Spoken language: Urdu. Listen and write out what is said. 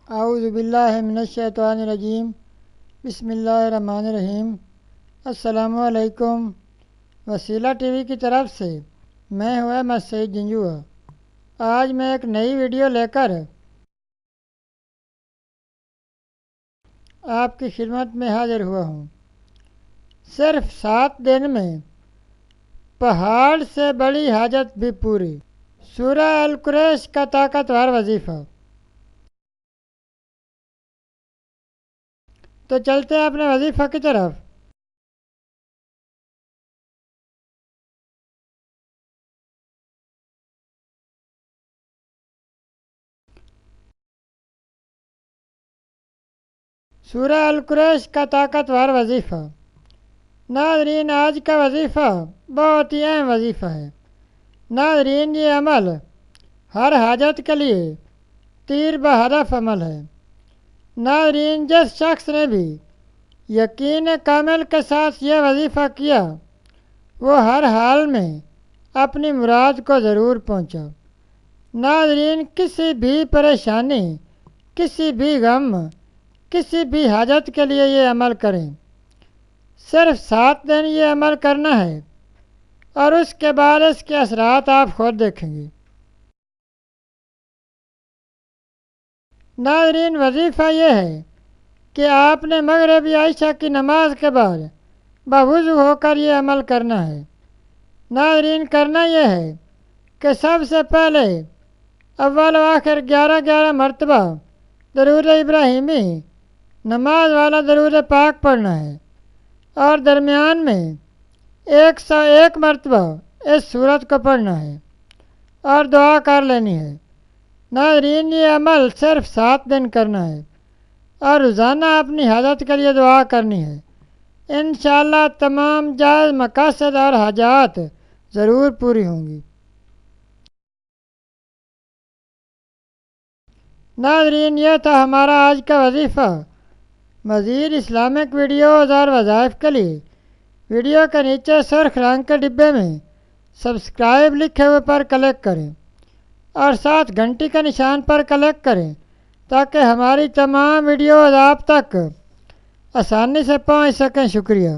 اعوذ باللہ من الشیطان الرجیم بسم اللہ الرحمن الرحیم۔ السلام علیکم۔ وسیلہ ٹی وی کی طرف سے میں ہوں احمد سعید جنجو۔ آج میں ایک نئی ویڈیو لے کر آپ کی خدمت میں حاضر ہوا ہوں۔ صرف 7 دن میں پہاڑ سے بڑی حاجت بھی پوری۔ سورہ القریش کا طاقتور وظیفہ۔ تو چلتے ہیں اپنے وظیفہ کی طرف۔ سورہ القریش کا طاقتور وظیفہ۔ ناظرین، آج کا وظیفہ بہت ہی اہم وظیفہ ہے۔ ناظرین، یہ عمل ہر حاجت کے لیے تیر بہدف عمل ہے۔ ناظرین، جس شخص نے بھی یقین کامل کے ساتھ یہ وظیفہ کیا وہ ہر حال میں اپنی مراد کو ضرور پہنچا۔ ناظرین، کسی بھی پریشانی، کسی بھی غم، کسی بھی حاجت کے لیے یہ عمل کریں۔ صرف 7 دن یہ عمل کرنا ہے اور اس کے بعد اس کے اثرات آپ خود دیکھیں گے۔ ناظرین، وظیفہ یہ ہے کہ آپ نے مغربی عشاء کی نماز کے بعد باوضو ہو کر یہ عمل کرنا ہے۔ ناظرین، کرنا یہ ہے کہ سب سے پہلے اول و آخر 11 مرتبہ درود ابراہیمی نماز والا درود پاک پڑھنا ہے اور درمیان میں 101 مرتبہ اس سورت کو پڑھنا ہے اور دعا کر لینی ہے۔ ناظرین، یہ عمل صرف 7 دن کرنا ہے اور روزانہ اپنی حاجت کے لیے دعا کرنی ہے۔ انشاءاللہ تمام جائز مقاصد اور حاجات ضرور پوری ہوں گی۔ ناظرین، یہ تھا ہمارا آج کا وظیفہ۔ مزید اسلامک ویڈیوز اور وظائف کے لیے ویڈیو کے نیچے سرخ رنگ کے ڈبے میں سبسکرائب لکھے ہوئے پر کلک کریں اور ساتھ گھنٹی کے نشان پر کلک کریں تاکہ ہماری تمام ویڈیوز آپ تک آسانی سے پہنچ سکیں۔ شکریہ۔